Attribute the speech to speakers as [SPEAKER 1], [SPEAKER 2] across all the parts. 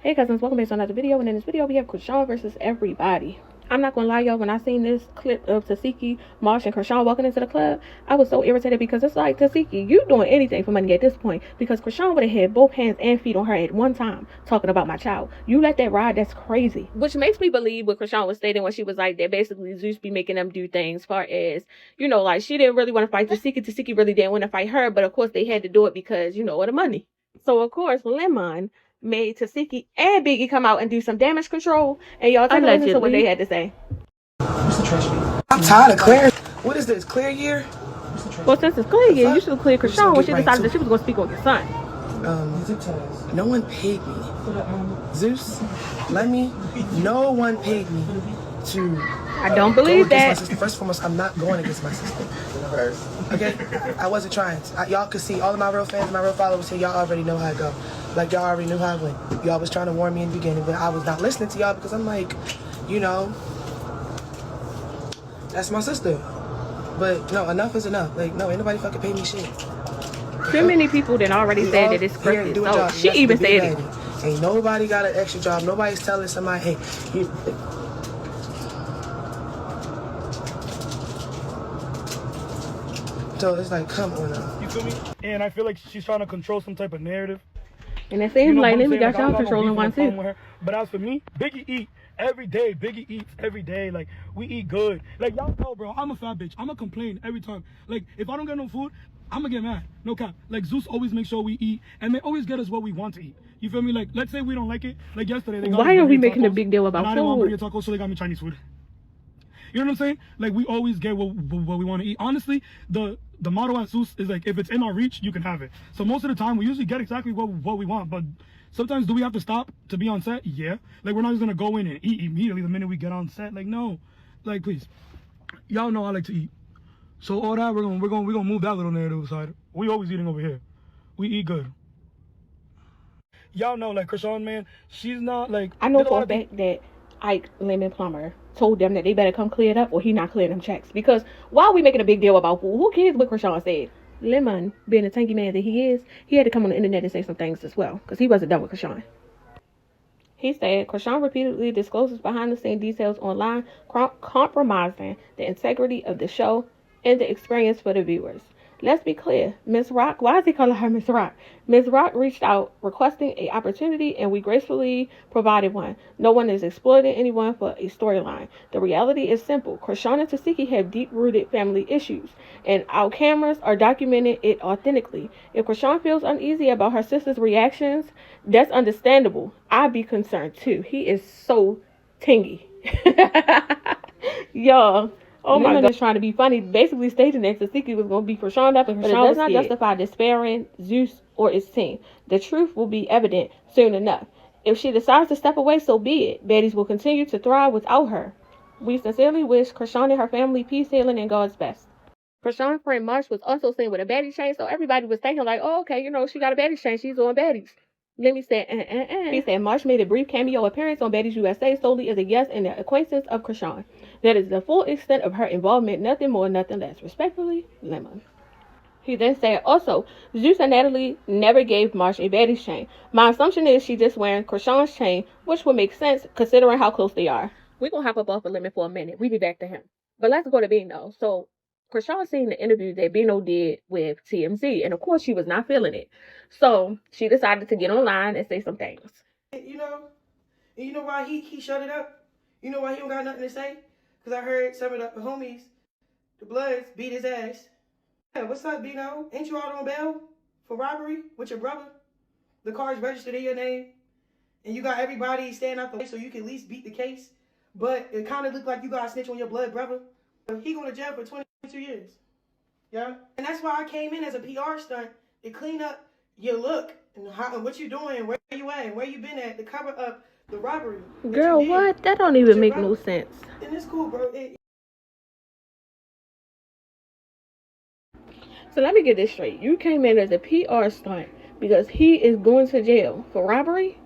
[SPEAKER 1] Hey cousins, welcome back to another video, and in this video we have Chrisean versus everybody. I'm not gonna lie, y'all, when I seen this clip of Tasiki, Marsh, and Chrisean walking into the club, I was so irritated because it's like, Tasiki, you doing anything for money at this point, because Chrisean would have had both hands and feet on her at one time talking about my child. You let that ride, that's crazy. Which makes me believe what Chrisean was stating when she was like that basically Zeus be making them do things far as, you know, like she didn't really want to fight Tasiki really didn't want to fight her, but of course they had to do it because, you know, of the money. So of course, Lemon made Tasiki and Biggie come out and do some damage control, and y'all take a listen to what they had to say.
[SPEAKER 2] I'm tired of clear. What is this, clear year?
[SPEAKER 1] Well, since it's clear year, you should clear Chrisean when she decided that she was going to speak on your son.
[SPEAKER 2] No one paid me. Zeus, Lemmy, no one paid me to.
[SPEAKER 1] I don't believe that.
[SPEAKER 2] First and foremost, I'm not going against my sister. Okay? I wasn't trying. Y'all could see all of my real fans, my real followers here. Y'all already know how I go. Like, y'all already knew how I went. Y'all was trying to warn me in the beginning, but I was not listening to y'all because I'm like, you know, that's my sister. But no, enough is enough. Like, no, ain't nobody fucking pay me shit.
[SPEAKER 1] Too many people that already said that it's scripted. So she even said it.
[SPEAKER 2] Ain't nobody got an extra job. Nobody's telling somebody, hey, so it's like, come on now.
[SPEAKER 3] You feel me? And I feel like she's trying to control some type of narrative.
[SPEAKER 1] And it seems like Lemmy got y'all controlling one too.
[SPEAKER 3] But as for me, Biggie eat every day. Biggie eats every day. Like, we eat good. Like, y'all know, bro, I'm a fat bitch. I'm gonna complain every time. Like, if I don't get no food, I'm gonna get mad. No cap. Like, Zeus always makes sure we eat, and they always get us what we want to eat. You feel me? Like, let's say we don't like it. Like yesterday, they got
[SPEAKER 1] why are we making a big deal about
[SPEAKER 3] food? I didn't want burger tacos, so they got me Chinese food. You know what I'm saying? Like, we always get what we want to eat. Honestly, the motto at Zeus is like, if it's in our reach, you can have it. So most of the time, we usually get exactly what we want. But sometimes, do we have to stop to be on set? Yeah. Like, we're not just gonna go in and eat immediately the minute we get on set. Like, no. Like, please, y'all know I like to eat. So all that, we're gonna move that little narrative aside. We always eating over here. We eat good. Y'all know, like, Chrisean, man, she's not like.
[SPEAKER 1] I know for a fact that Ike Lemon Plumber told them that they better come clear it up or he not clearing them checks. Because why are we making a big deal about food? Who cares what Chrisean said? Lemon, being the tanky man that he is, he had to come on the internet and say some things as well. Because he wasn't done with Chrisean. He said, Chrisean repeatedly discloses behind-the-scenes details online, compromising the integrity of the show and the experience for the viewers. Let's be clear, Miss Rock, why is he calling her Miss Rock? Miss Rock reached out requesting an opportunity and we gracefully provided one. No one is exploiting anyone for a storyline. The reality is simple. Chrisean and Tasiki have deep-rooted family issues and our cameras are documenting it authentically. If Chrisean feels uneasy about her sister's reactions, that's understandable. I'd be concerned too. He is so tingy. Y'all. Oh my God, is trying to be funny, basically stating that Tasiki was going to be Chrisean up, and Chrisean does not justify despairing Zeus or his team. The truth will be evident soon enough. If she decides to step away, so be it. Baddies will continue to thrive without her. We sincerely wish Chrisean and her family peace, healing, and God's best. Chrisean's friend Marsh was also seen with a baddie chain, so everybody was thinking like, oh, okay, you know, she got a baddie chain, she's on baddies. Lemmy said, He said Marsh made a brief cameo appearance on Baddies USA solely as a guest and an acquaintance of Chrisean. That is the full extent of her involvement, nothing more, nothing less. Respectfully, Lemon. He then said, also, Zeus and Natalie never gave Marsh a Baddies chain. My assumption is she's just wearing Chrisean's chain, which would make sense considering how close they are. We're going to hop up off of Lemon for a minute. We'll be back to him. But let's go to Bino. So, Chrisean seen the interview that Bino did with TMZ, and of course she was not feeling it. So she decided to get online and say some things.
[SPEAKER 2] You know why he shut it up? You know why he don't got nothing to say? Because I heard some of the homies, the Bloods, beat his ass. Yeah, what's up, Bino? Ain't you out on bail for robbery with your brother? The car's registered in your name, and you got everybody staying out the way so you can at least beat the case. But it kind of looked like you got a snitch on your blood brother. He going to jail for 22 years. Yeah? And that's why I came in as a PR stunt to clean up your look and what you doing, where you at, and where you been at to cover up the robbery.
[SPEAKER 1] Girl, what? That don't even make no sense.
[SPEAKER 2] And it's cool, bro.
[SPEAKER 1] So let me get this straight. You came in as a PR stunt because he is going to jail for robbery?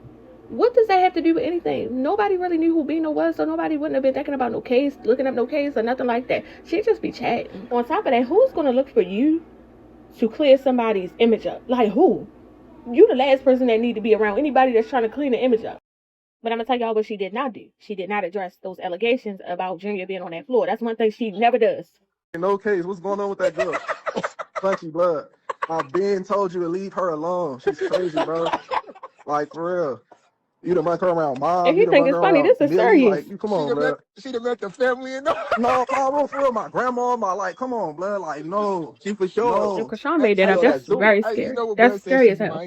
[SPEAKER 1] What does that have to do with anything? Nobody really knew who Bino was, so nobody wouldn't have been thinking about no case, looking up no case or nothing like that. She'd just be chatting. On top of that, who's going to look for you to clear somebody's image up? Like who? You the last person that need to be around anybody that's trying to clean the image up. But I'm going to tell y'all what she did not do. She did not address those allegations about Junior being on that floor. That's one thing she never does.
[SPEAKER 4] In no case, what's going on with that girl? Punchy blood. I've been told you to leave her alone. She's crazy, bro. Like, for real. You done run her around mom.
[SPEAKER 1] If you think it's funny, this is serious.
[SPEAKER 4] Like, you come on, blood.
[SPEAKER 5] She done met the family and
[SPEAKER 4] no, for real, my grandma, come on, blood. Like, no.
[SPEAKER 5] She for sure.
[SPEAKER 4] No.
[SPEAKER 1] If Chrisean made that up, that's very scary. That's scary as hell.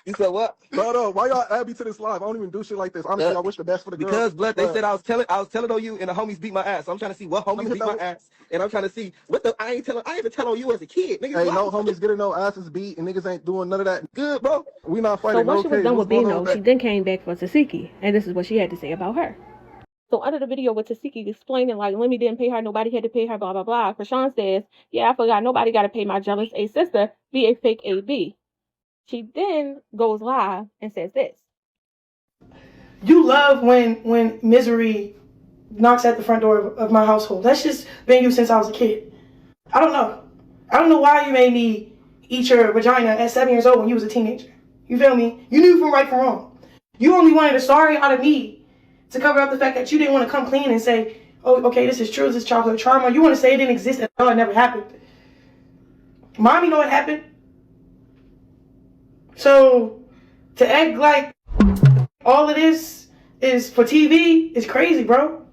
[SPEAKER 5] You said what?
[SPEAKER 4] No, why y'all add me to this live? I don't even do shit like this. Honestly, I wish the best for the girl.
[SPEAKER 5] Because, blood, they said I was telling on you and the homies beat my ass. So I'm trying to see what homies beat my ass. And I'm trying to see what the, I ain't even tell on you as a kid. Niggas,
[SPEAKER 4] hey, no homies getting no asses beat and niggas ain't doing none of that. Good, bro. We not fighting.
[SPEAKER 1] So once she was done with Bino, she then came back for Tasiki. And this is what she had to say about her. So under the video with Tasiki explaining like Lemmy didn't pay her, nobody had to pay her, blah, blah, blah. Chrisean says, yeah, I forgot nobody got to pay my jealous A sister, be a fake AB. She then goes live and says this.
[SPEAKER 2] You love when misery knocks at the front door of my household. That's just been you since I was a kid. I don't know why you made me eat your vagina at 7 years old when you was a teenager. You feel me? You knew from right from wrong. You only wanted a sorry out of me to cover up the fact that you didn't want to come clean and say, oh, okay, this is true, this is childhood trauma. You want to say it didn't exist at all, it never happened. Mommy know it happened. So, to act like all of this is for TV is crazy, bro.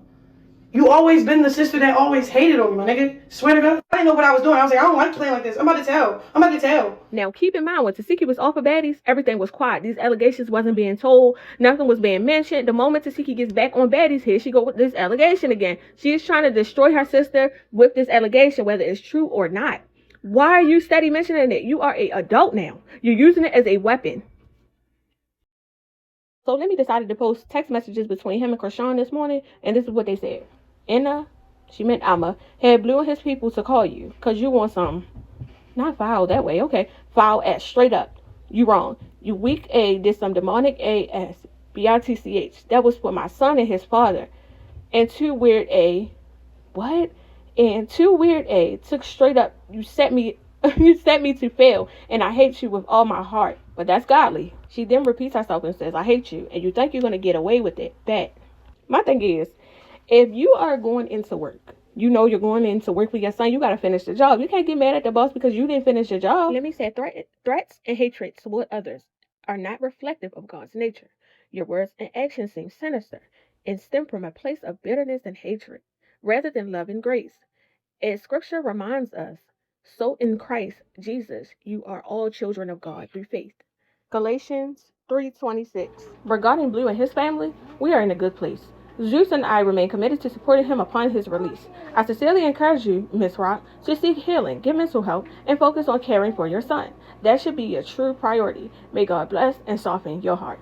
[SPEAKER 2] You always been the sister that always hated on me, my nigga. Swear to God. I didn't know what I was doing. I was like, I don't like playing like this. I'm about to tell.
[SPEAKER 1] Now, keep in mind, when Tasiki was off of baddies, everything was quiet. These allegations wasn't being told. Nothing was being mentioned. The moment Tasiki gets back on baddies, here she go with this allegation again. She is trying to destroy her sister with this allegation, whether it's true or not. Why are you steady mentioning it? You are an adult now. You're using it as a weapon. So Lemmy decided to post text messages between him and Chrisean this morning, and this is what they said. Inna, she meant Alma, had Blue and his people to call you, because you want some, not foul that way, okay, foul ass, straight up. You wrong. You weak A did some demonic ass, B-I-T-C-H. That was for my son and his father. And too weird A, what? And too weird A took straight up, you set me to fail, and I hate you with all my heart. But that's godly. She then repeats herself and says, I hate you, and you think you're going to get away with it. Bet. My thing is, if you are going into work, you know you're going into work with your son, you got to finish the job. You can't get mad at the boss because you didn't finish your job. Let me say, threats and hatred toward others are not reflective of God's nature. Your words and actions seem sinister and stem from a place of bitterness and hatred, rather than love and grace. As Scripture reminds us, so in Christ Jesus, you are all children of God through faith. Galatians 3:26. Regarding Blue and his family, we are in a good place. Zeus and I remain committed to supporting him upon his release. I sincerely encourage you, Miss Rock, to seek healing, get mental help, and focus on caring for your son. That should be your true priority. May God bless and soften your heart.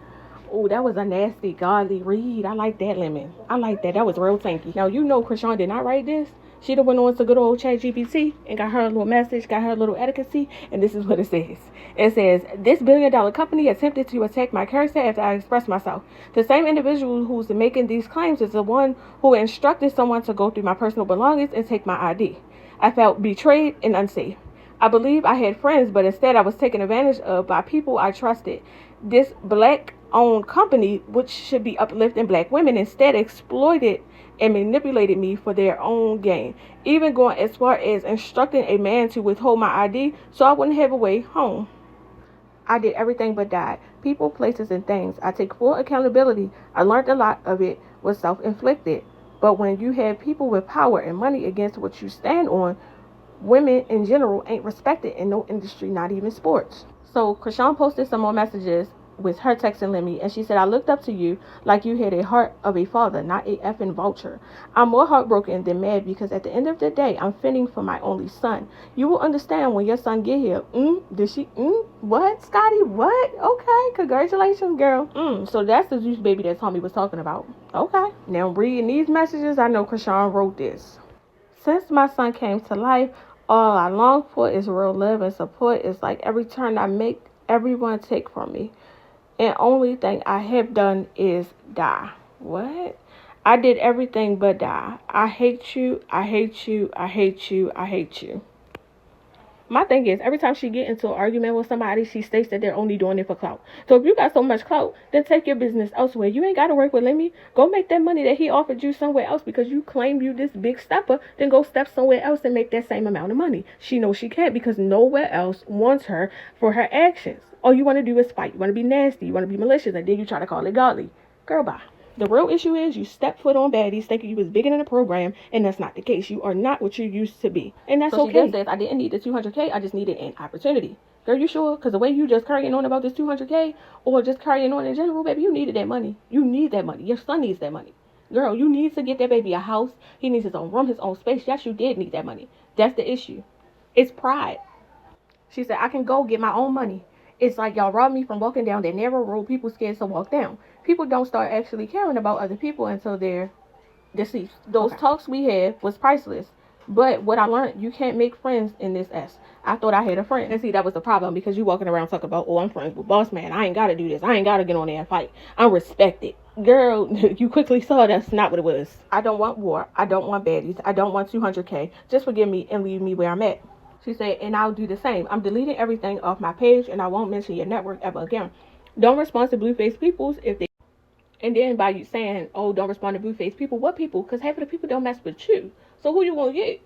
[SPEAKER 1] Oh, that was a nasty, godly read. I like that, Lemon. I like that. That was real tanky. Now, you know Chrisean did not write this. She done went on to good old ChatGPT and got her a little message, got her a little etiquette, and this is what it says. It says, this billion-dollar company attempted to attack my character after I expressed myself. The same individual who's making these claims is the one who instructed someone to go through my personal belongings and take my ID. I felt betrayed and unsafe. I believe I had friends, but instead I was taken advantage of by people I trusted. This black-owned company, which should be uplifting black women, instead exploited and manipulated me for their own gain, even going as far as instructing a man to withhold my ID so I wouldn't have a way home. I did everything but died. People, places, and things. I take full accountability. I learned a lot of it was self-inflicted. But when you have people with power and money against what you stand on, women in general ain't respected in no industry, not even sports. So Chrisean posted some more messages with her texting Lemmy, and she said, I looked up to you like you had a heart of a father, not a effing vulture. I'm more heartbroken than mad because at the end of the day, I'm fending for my only son. You will understand when your son get here. Did she? What? Scotty? What? Okay, congratulations, girl. So that's the Zeus baby that Tommy was talking about. Okay. Now reading these messages, I know Chrisean wrote this. Since my son came to life, all I long for is real love and support. It's like every turn I make, everyone take from me. And only thing I have done is die. What? I did everything but die. I hate you. I hate you. I hate you. I hate you. My thing is, every time she get into an argument with somebody, she states that they're only doing it for clout. So if you got so much clout, then take your business elsewhere. You ain't got to work with Lemmy. Go make that money that he offered you somewhere else because you claim you this big stepper. Then go step somewhere else and make that same amount of money. She knows she can't because nowhere else wants her for her actions. All you want to do is fight. You want to be nasty. You want to be malicious. And then you try to call it godly. Girl, bye. The real issue is you step foot on baddies thinking you was bigger than the program, and that's not the case. You are not what you used to be. And that's okay. She says, I didn't need the 200K, I just needed an opportunity. Girl, you sure? Because the way you just carrying on about this 200K or just carrying on in general, baby, you needed that money. You need that money. Your son needs that money. Girl, you need to get that baby a house. He needs his own room, his own space. Yes, you did need that money. That's the issue. It's pride. She said, I can go get my own money. It's like y'all robbed me from walking down that narrow road people scared to walk down. People don't start actually caring about other people until they're deceased. Those talks we had was priceless. But what I learned, you can't make friends in this S. I thought I had a friend. And see, that was the problem because you walking around talking about, oh, I'm friends with boss man. I ain't got to do this. I ain't got to get on there and fight. I'm respected. Girl, you quickly saw that's not what it was. I don't want war. I don't want baddies. I don't want 200K. Just forgive me and leave me where I'm at. She said, and I'll do the same. I'm deleting everything off my page and I won't mention your network ever again. Don't respond to Blueface peoples if they... And then by you saying, oh, don't respond to Blueface people, what people? Because half of the people don't mess with you. So who you gonna get?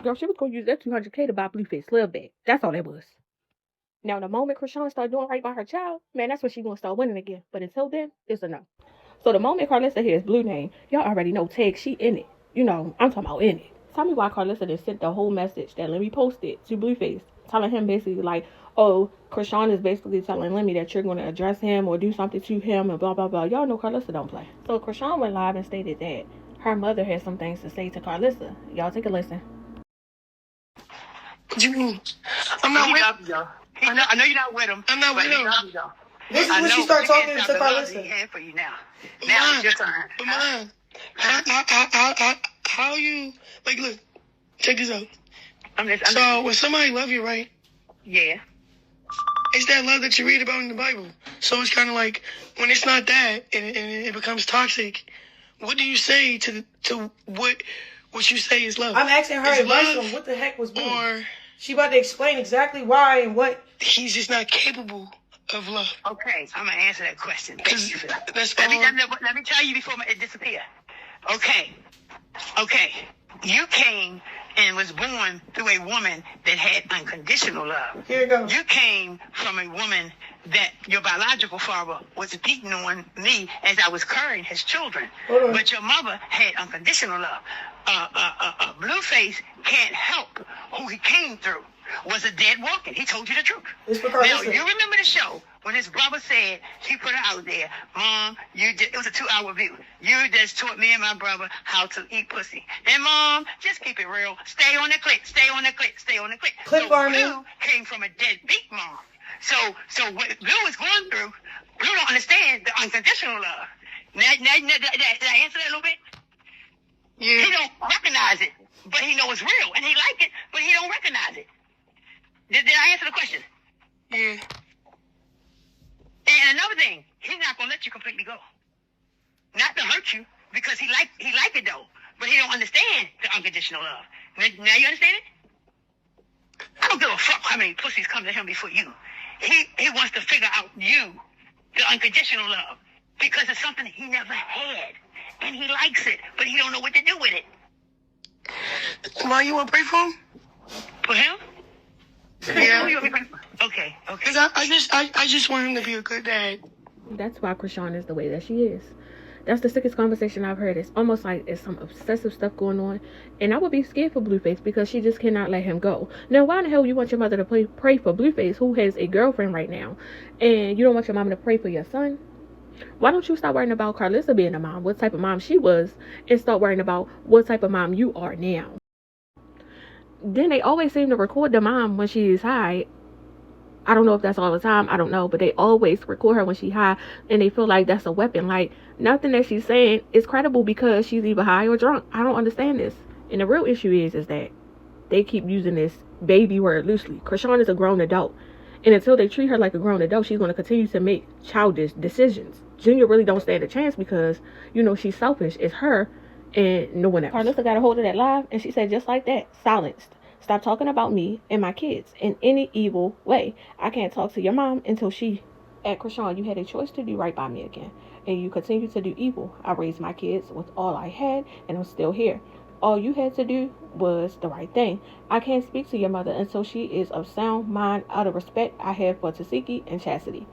[SPEAKER 1] Girl, she was gonna use that 200K to buy Blueface love back. That's all that was. Now, the moment Chrisean started doing right by her child, man, that's when she gonna start winning again. But until then, it's a no. So the moment Karlissa hears Blue name, y'all already know Tag, she in it. You know, I'm talking about in it. Tell me why Karlissa just sent the whole message that Lemmy posted to Blueface, telling him basically like, oh, Chrisean is basically telling Lemmy that you're going to address him or do something to him and blah, blah, blah. Y'all know Karlissa don't play. So Chrisean went live and stated that her mother had some things to say to Karlissa. Y'all take a listen.
[SPEAKER 2] What do you mean? I'm not with him.
[SPEAKER 6] I know you're not with him.
[SPEAKER 2] I'm not with him. This is
[SPEAKER 6] I
[SPEAKER 2] when she
[SPEAKER 6] know,
[SPEAKER 2] started
[SPEAKER 6] but you
[SPEAKER 2] talking
[SPEAKER 6] can't
[SPEAKER 2] to
[SPEAKER 6] stop the love
[SPEAKER 2] Karlissa.
[SPEAKER 6] he had for you now. Now it's your turn.
[SPEAKER 2] But Mom, how you, like, look, check this out. So when somebody love you, right?
[SPEAKER 6] Yeah.
[SPEAKER 2] It's that love that you read about in the Bible. So it's kind of like, when it's not that, and it becomes toxic, what do you say to what you say is love? I'm asking her advice on what the heck was Blue. Or she about to explain exactly why and what. He's just not capable of love.
[SPEAKER 6] Okay, I'm going to answer that question. Thank you for that. Let me tell you before it disappears. Okay. You came and was born through a woman that had unconditional love.
[SPEAKER 2] Here it goes.
[SPEAKER 6] You came from a woman that your biological father was beating on me as I was carrying his children. But your mother had unconditional love. Blueface can't help who he came through. Was a dead walking. He told you the truth. Now, you remember the show when his brother said, he put it out there, Mom, it was a 2-hour view. You just taught me and my brother how to eat pussy. And Mom, just keep it real. Stay on the click. Stay on the click. Stay on the click. So Blue came from a deadbeat mom. So what Blue is going through, Blue don't understand the unconditional love. Now, did I answer that a little bit? Yeah. He don't recognize it, but he knows it's real. And he like it, but he don't recognize it. Did I answer the question?
[SPEAKER 2] Yeah.
[SPEAKER 6] And another thing, he's not gonna let you completely go. Not to hurt you, because he like it though, but he don't understand the unconditional love. Now you understand it? I don't give a fuck how many pussies come to him before you. He wants to figure out you, the unconditional love, because it's something he never had, and he likes it, but he don't know what to do with it.
[SPEAKER 2] Ma, you want to pray for him?
[SPEAKER 6] For him?
[SPEAKER 2] Yeah.
[SPEAKER 6] Okay.
[SPEAKER 2] Because I just want him to be a good dad.
[SPEAKER 1] That's why Chrisean is the way that she is. That's the sickest conversation I've heard. It's almost like it's some obsessive stuff going on. And I would be scared for Blueface because she just cannot let him go. Now, why in the hell you want your mother to pray for Blueface, who has a girlfriend right now, and you don't want your mom to pray for your son? Why don't you stop worrying about Karlissa being a mom, what type of mom she was, and start worrying about what type of mom you are now? Then they always seem to record the mom when she is high. I don't know if that's all the time. I don't know. But they always record her when she's high. And they feel like that's a weapon. Like, nothing that she's saying is credible because she's either high or drunk. I don't understand this. And the real issue is that they keep using this baby word loosely. Chrisean is a grown adult. And until they treat her like a grown adult, she's going to continue to make childish decisions. Junior really don't stand a chance because, you know, she's selfish. It's her and no one else. Karlissa got a hold of that live, and she said just like that, silenced. Stop talking about me and my kids in any evil way. I can't talk to your mom until she... At Chrisean, you had a choice to do right by me again, and you continue to do evil. I raised my kids with all I had, and I'm still here. All you had to do was the right thing. I can't speak to your mother until she is of sound mind, out of respect I have for Tasiki and Chastity.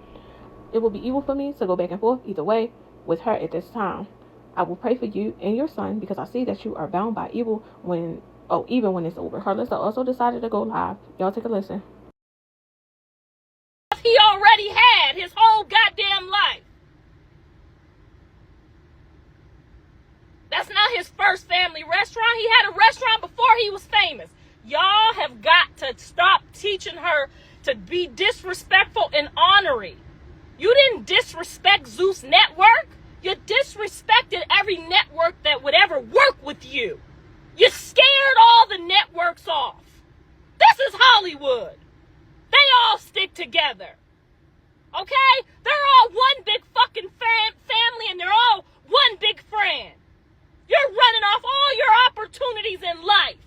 [SPEAKER 1] It will be evil for me to go back and forth either way with her at this time. I will pray for you and your son because I see that you are bound by evil even when it's over. Karlissa also decided to go live. Y'all take a listen.
[SPEAKER 7] He already had his whole goddamn life. That's not his first family restaurant. He had a restaurant before he was famous. Y'all have got to stop teaching her to be disrespectful and honorary. You didn't disrespect Zeus Network. You disrespected every network that would ever work with you. You scared all the networks off. This is Hollywood. They all stick together. Okay? They're all one big fucking family and they're all one big friend. You're running off all your opportunities in life.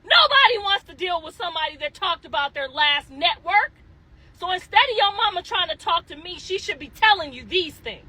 [SPEAKER 7] Nobody wants to deal with somebody that talked about their last network. So instead of your mama trying to talk to me, she should be telling you these things.